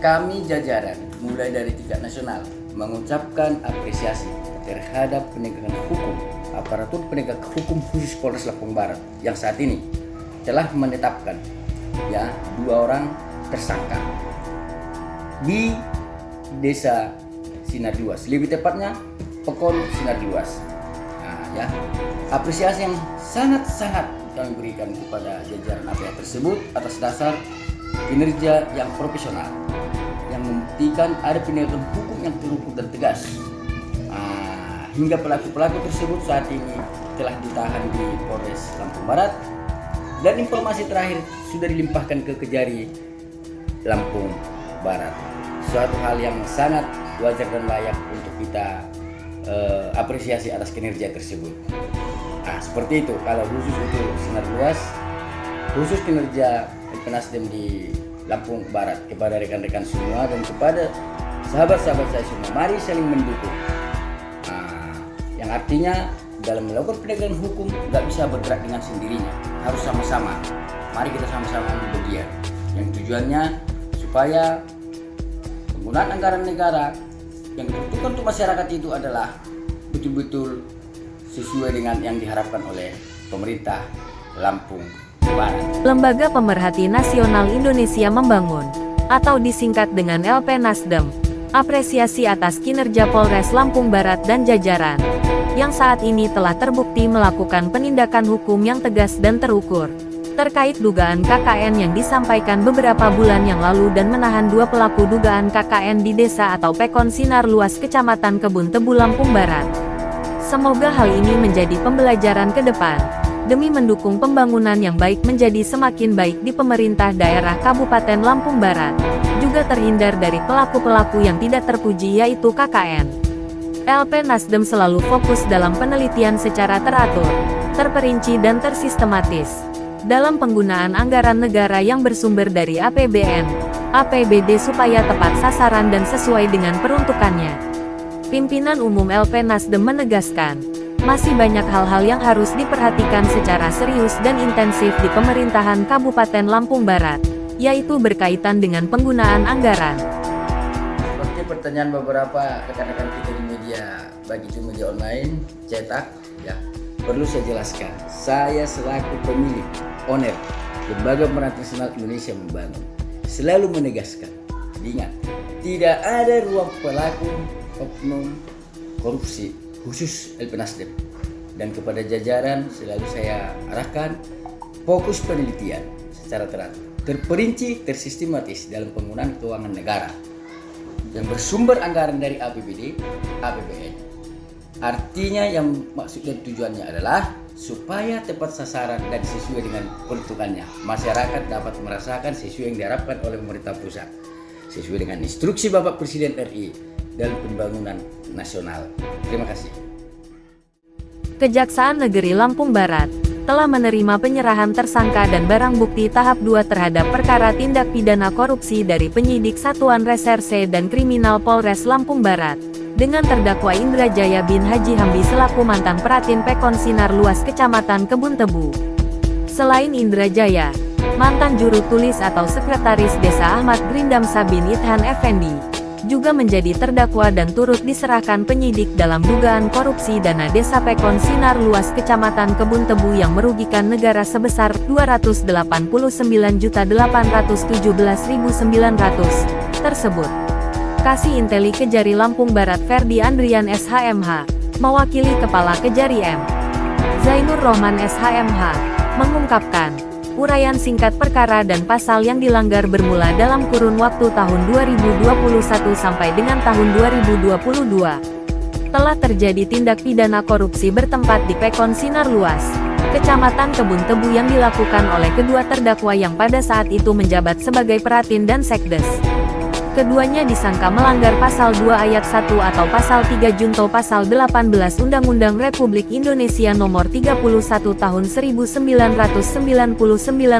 kami jajaran mulai dari tingkat nasional mengucapkan apresiasi terhadap penegakan hukum aparatur penegak hukum khusus Polres Lampung Barat yang saat ini telah menetapkan dua orang tersangka di Desa Sinar Luas, lebih tepatnya Pekon Sinar Luas. Apresiasi yang sangat-sangat kami berikan kepada jajaran APH tersebut atas dasar kinerja yang profesional yang membuktikan ada penegakan hukum yang terukur dan tegas. Hingga pelaku-pelaku tersebut saat ini telah ditahan di Polres Lampung Barat dan informasi terakhir sudah dilimpahkan ke Kejari Lampung Barat. Suatu hal yang sangat wajar dan layak untuk kita apresiasi atas kinerja tersebut. Seperti itu kalau khusus untuk Sinar Luas, khusus kinerja Nasdem di Lampung Barat. Kepada rekan-rekan semua dan kepada sahabat-sahabat saya semua, mari saling mendukung. Yang artinya dalam melakukan penegakan hukum nggak bisa bergerak dengan sendirinya, harus sama-sama. Mari kita sama-sama bergiat. Yang tujuannya supaya penggunaan anggaran negara yang diperuntukkan untuk masyarakat itu adalah betul-betul sesuai dengan yang diharapkan oleh pemerintah Lampung Barat. Lembaga Pemerhati Nasional Indonesia Membangun, atau disingkat dengan LP Nasdem, apresiasi atas kinerja Polres Lampung Barat dan jajaran, yang saat ini telah terbukti melakukan penindakan hukum yang tegas dan terukur, terkait dugaan KKN yang disampaikan beberapa bulan yang lalu dan menahan dua pelaku dugaan KKN di desa atau Pekon Sinar Luas Kecamatan Kebun Tebu Lampung Barat. Semoga hal ini menjadi pembelajaran ke depan, demi mendukung pembangunan yang baik menjadi semakin baik di pemerintah daerah Kabupaten Lampung Barat, juga terhindar dari pelaku-pelaku yang tidak terpuji yaitu KKN. LP Nasdem selalu fokus dalam penelitian secara teratur, terperinci dan tersistematis dalam penggunaan anggaran negara yang bersumber dari APBN, APBD supaya tepat sasaran dan sesuai dengan peruntukannya. Pimpinan Umum LP Nasdem menegaskan, masih banyak hal-hal yang harus diperhatikan secara serius dan intensif di pemerintahan Kabupaten Lampung Barat, yaitu berkaitan dengan penggunaan anggaran. Seperti pertanyaan beberapa rekan-rekan kita di media, baik itu media online, cetak, perlu saya jelaskan, saya selaku pemilik owner Lembaga Pemerhati Nasional Indonesia Membangun selalu menegaskan, ingat, tidak ada ruang pelaku oknum korupsi khusus LP Nasdem, dan kepada jajaran selalu saya arahkan fokus penelitian secara teratur, terperinci, tersistematis dalam penggunaan keuangan negara yang bersumber anggaran dari APBD, APBN. Artinya yang maksud dan tujuannya adalah supaya tepat sasaran dan sesuai dengan peruntukannya. Masyarakat dapat merasakan sesuai yang diharapkan oleh pemerintah pusat, sesuai dengan instruksi Bapak Presiden RI dalam pembangunan nasional. Terima kasih. Kejaksaan Negeri Lampung Barat telah menerima penyerahan tersangka dan barang bukti tahap 2 terhadap perkara tindak pidana korupsi dari penyidik Satuan Reserse dan Kriminal Polres Lampung Barat dengan terdakwa Indra Jaya bin Haji Hamdi selaku mantan Peratin Pekon Sinar Luas Kecamatan Kebun Tebu. Selain Indra Jaya, mantan juru tulis atau sekretaris Desa Ahmad Grindam Sabin Ithan Effendi juga menjadi terdakwa dan turut diserahkan penyidik dalam dugaan korupsi dana Desa Pekon Sinar Luas Kecamatan Kebun Tebu yang merugikan negara sebesar Rp289.817.900 tersebut. Kasih Inteli Kejari Lampung Barat Ferdi Andrian SHMH, mewakili Kepala Kejari M. Zainur Rohman SHMH, mengungkapkan, uraian singkat perkara dan pasal yang dilanggar bermula dalam kurun waktu tahun 2021 sampai dengan tahun 2022. Telah terjadi tindak pidana korupsi bertempat di Pekon Sinar Luas, Kecamatan Kebun Tebu yang dilakukan oleh kedua terdakwa yang pada saat itu menjabat sebagai Peratin dan Sekdes. Keduanya disangka melanggar Pasal 2 Ayat 1 atau Pasal 3 Junto Pasal 18 Undang-Undang Republik Indonesia Nomor 31 Tahun 1999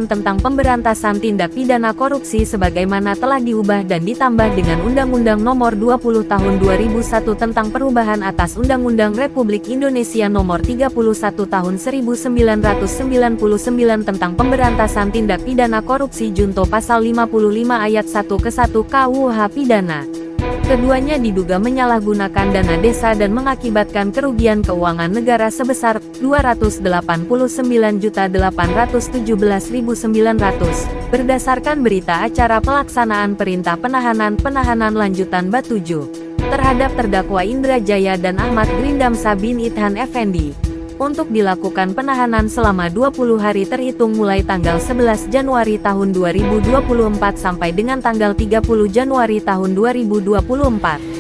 tentang Pemberantasan Tindak Pidana Korupsi sebagaimana telah diubah dan ditambah dengan Undang-Undang Nomor 20 Tahun 2001 tentang perubahan atas Undang-Undang Republik Indonesia Nomor 31 Tahun 1999 tentang Pemberantasan Tindak Pidana Korupsi Junto Pasal 55 Ayat 1 ke 1 KUH KUH pidana. Keduanya diduga menyalahgunakan dana desa dan mengakibatkan kerugian keuangan negara sebesar Rp289.817.900 berdasarkan berita acara pelaksanaan perintah penahanan lanjutan Bab 7 terhadap terdakwa Indra Jaya dan Ahmad Grindamsa bin Ithan Effendi untuk dilakukan penahanan selama 20 hari terhitung mulai tanggal 11 Januari tahun 2024 sampai dengan tanggal 30 Januari tahun 2024.